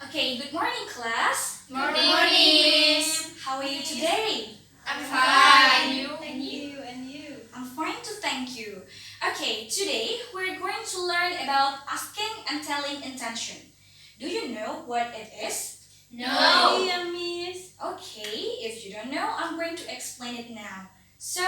Okay, good morning, class. Morning. How are you today? I'm fine. You. I'm fine too, thank you. Okay, today we're going to learn about asking and telling intention. Do you know what it is? No. Yeah, miss. Okay, if you don't know, I'm going to explain it now. So,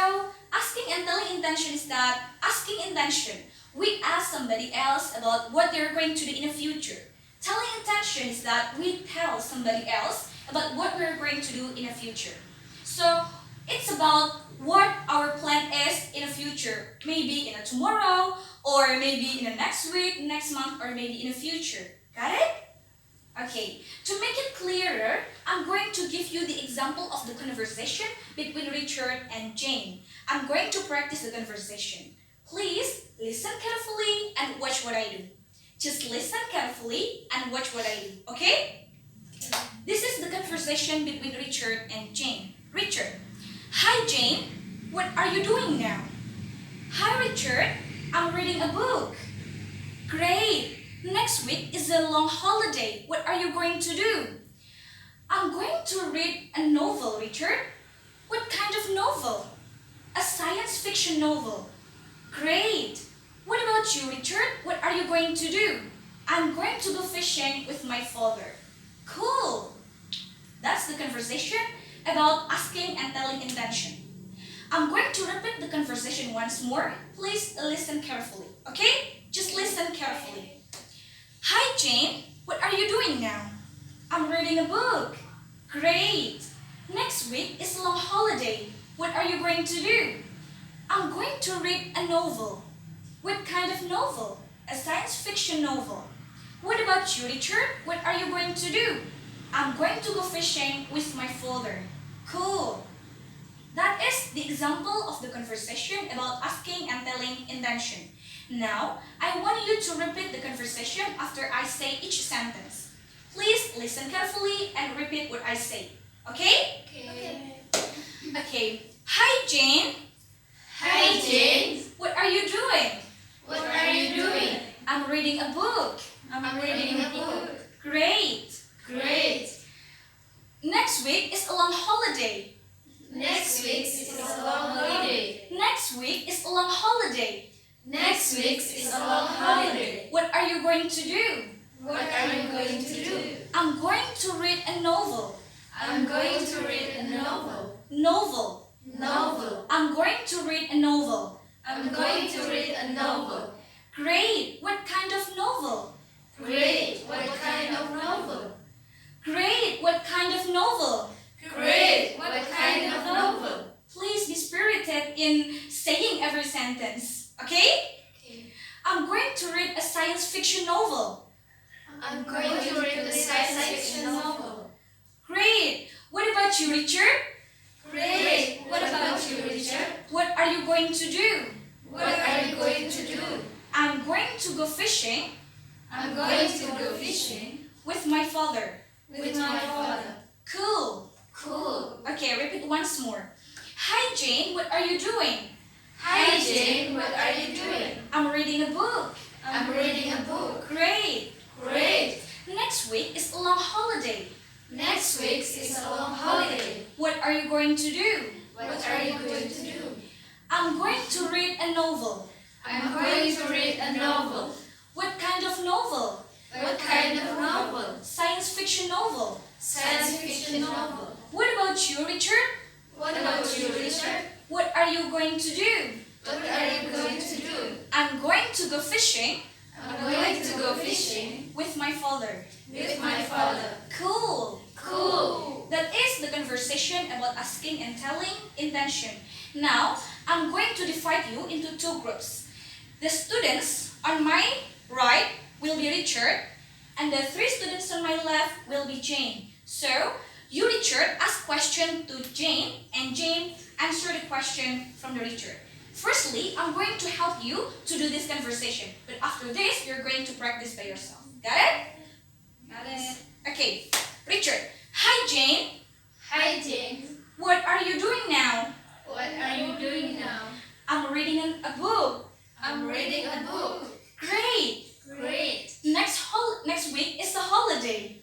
asking and telling intention is that asking intention, we ask somebody else about what they're going to do in the future. Telling intention is that we tell somebody else about what we're going to do in the future. So, it's about what our plan is in the future. Maybe in a tomorrow, or maybe in the next week, next month, or maybe in the future. Got it? Okay, to make it clearer, I'm going to give you the example of the conversation between Richard and Jane. I'm going to practice the conversation. Please listen carefully and watch what I do. Just listen carefully and watch what I do, okay? This is the conversation between Richard and Jane. Richard, hi Jane, what are you doing now? Hi Richard, I'm reading a book. Great! Next week is a long holiday. What are you going to do? I'm going to read a novel, Richard. What kind of novel? A science fiction novel. Great! What about you, Richard? What are you going to do? I'm going to go fishing with my father. Cool! That's the conversation about asking and telling intention. I'm going to repeat the conversation once more. Please listen carefully, okay? Just listen carefully. Hi Jane, what are you doing now? I'm reading a book. Great. Next week is a long holiday. What are you going to do? I'm going to read a novel. What kind of novel? A science fiction novel. What about you, Richard? What are you going to do? I'm going to go fishing with my father. Cool. That is the example of the conversation about asking and telling intention. Now, I want you to repeat the conversation after I say each sentence. Please listen carefully and repeat what I say. Okay? Okay. Okay. Hi, Jane. Hi, Jane. What are you doing? What are you doing? I'm reading a book. I'm reading a book. Great. Great. Next week is a long holiday. Next week is a long holiday. Next week is a long holiday. Next week is a long holiday. What are you going to do? What are you going to do? I'm going to read a novel. I'm going to read a novel. Novel. Novel. I'm going to read a novel. I'm going to read a novel. Great. What kind of novel? Great. What kind of novel? Great. What kind of novel? Great. What kind of novel? Please be spirited in saying every sentence. Okay? I'm going to read a science fiction novel. I'm going to read a science fiction novel. Great. What about you, Richard? Great. What about you, Richard? What are you going to do? What are you going to do? I'm going to go fishing I'm going to go fishing with my father. with my father. Cool. Cool. Okay, repeat once more. Hi, Jane. What are you doing? Hi, Jane. What are you doing? I'm reading a book. I'm reading a book. Great. Great. Next week is a long holiday. Next week is a long holiday. What are you going to do? What are you going to do? I'm going to read a novel. I'm going to read a novel. What kind of novel? What kind of novel? Science fiction novel. Science fiction novel. What about you, Richard? What about you, Richard? What are you going to do? What are you going to do? I'm going to go fishing I'm going to go fishing with my father. with my father. Cool. Cool. That is the conversation about asking and telling intention. Now, I'm going to divide you into two groups. The students on my right will be Richard, and the three students on my left will be Jane. So, you, Richard, ask question to Jane, and Jane answer the question from the Richard. Firstly, I'm going to help you to do this conversation, but after this, you're going to practice by yourself. Got it? Got it. Okay, Richard. Hi, Jane. Hi, Jane. What are you doing now? What are you doing now? I'm reading a book. I'm reading a book. Great. Great. Next week is a holiday.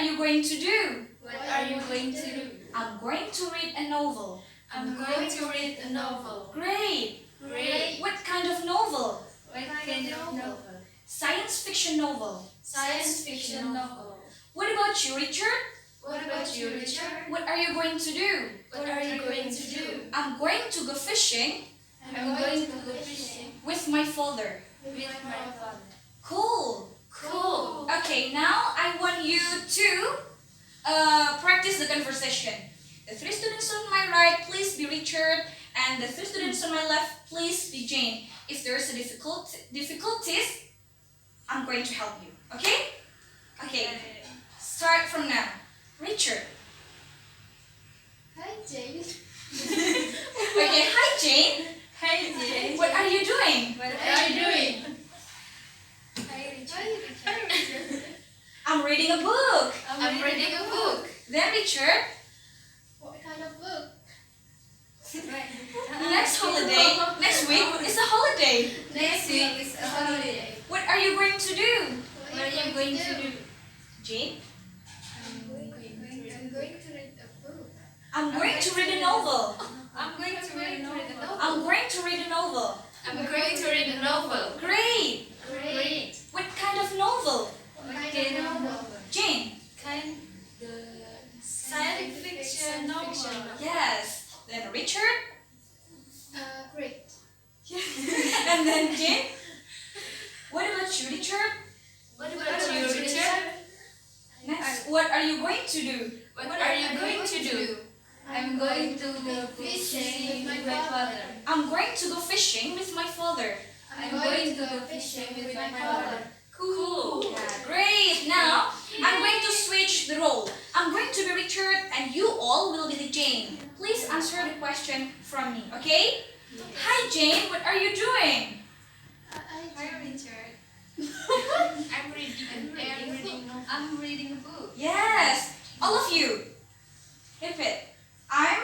you going to do? What are you going to do? I'm going to read a novel. I'm going to read a novel. Great! Great. What kind of novel? What kind of novel? Science fiction novel. Science fiction novel. What about you, Richard? What about you, Richard? What are you going to do? What are you going to do? I'm going to go fishing I'm going to go fishing with my father. with my father. Cool! Cool. Okay, now I want you to practice the conversation. The three students on my right, please be Richard, and the three students on my left, please be Jane. If there's a difficulties, I'm going to help you. Okay? Okay. Start from now. Richard. Hi, Jane. Okay, hi Jane. Hi, Jane. What are you doing? What are you doing? Hi, Richard. I'm reading a book. I'm reading a book. Then Richard, What kind of book? next week is a holiday. Next week is a holiday. What are you going to do? What are you going to do? Jane, I'm going to read a book. I'm going to read a novel. I'm going to read a novel. I'm going to read a novel. I'm going to read a novel. Great. Great. What kind of novel? What kind of novel? Jane. The science fiction novel. Yes. Then Richard. Great. And then Jane. What about you, Richard? What about you, Richard? Next, what are you going to do? What are you going to do? I'm going to go fishing with my father. I'm going to go fishing with my father. I'm going to go fishing with my father. Cool. Yeah, great. Now, I'm going to switch the role. I'm going to be Richard and you all will be the Jane. Please answer the question from me, okay? Hi Jane, what are you doing? Hi, Richard. I'm reading a book. Yes, all of you. Repeat. I'm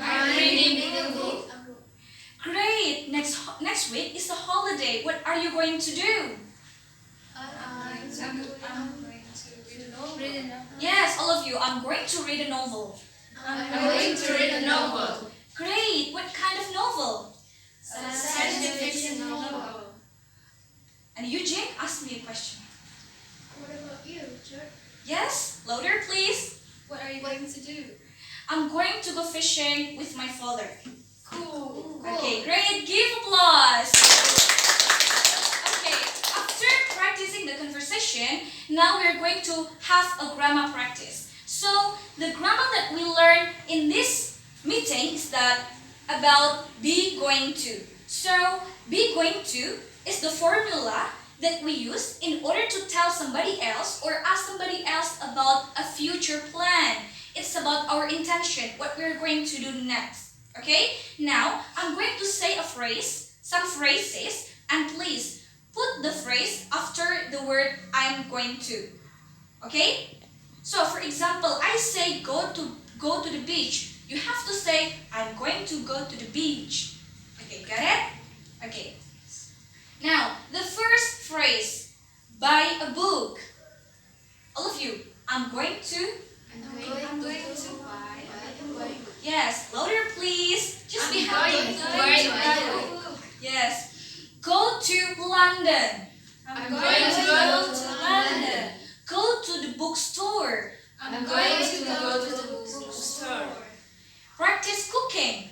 I'm reading a book. great. Next week is a holiday. What are you going to do? I'm going to read a novel. Yes, all of you. I'm going to read a novel. I'm going to read a novel. Great. What kind of novel? Science fiction novel. And you, Jane, ask me a question. What about you, Richard? Yes, louder, please. What are you going to do? I'm going to go fishing with my father. Cool. Okay, great. Give applause. Okay, after practicing the conversation, now we're going to have a grammar practice. So, the grammar that we learn in this meeting is that about be going to. So, be going to is the formula that we use in order to tell somebody else or ask somebody else about a future plan. It's about our intention, what we're going to do next. Okay? Now, I'm going to say a phrase, some phrases, and please put the phrase after the word I'm going to. Okay? So, for example, I say go to the beach. You have to say I'm going to go to the beach. Okay, got it? Okay. Now, the first phrase, buy a book. All of you, I'm going to. I'm going to buy a book. Yes, louder please. Just be I'm happy. going to buy a book. Yes. Go to London. I'm going to go to London. Go to the bookstore. I'm going to go to the bookstore. Practice cooking.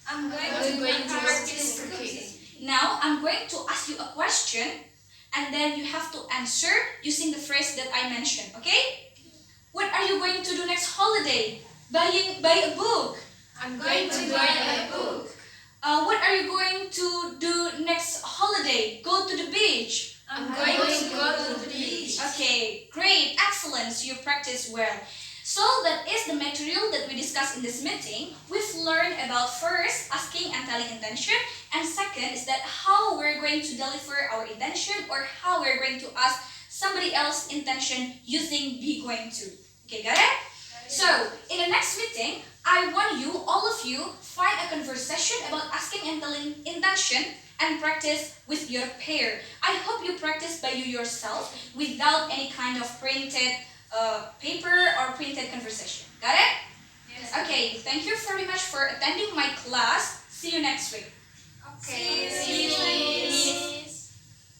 I'm going to practice cooking. Now, I'm going to ask you a question and then you have to answer using the phrase that I mentioned, okay? What are you going to do next holiday? Buy a book. I'm going to buy a book. What are you going to do next holiday? Go to the beach. I'm going to go to the beach. Okay, great, excellent. So you practice well. So that is the material that we discussed in this meeting. We've learned about first, asking and telling intention. And second is that how we're going to deliver our intention or how we're going to ask somebody else's intention using be going to. Okay, got it? So, in the next meeting, I want you, all of you, find a conversation about asking and telling intention and practice with your pair. I hope you practice by you yourself without any kind of printed paper or printed conversation. Got it? Yes. Okay, thank you very much for attending my class. See you next week. Okay.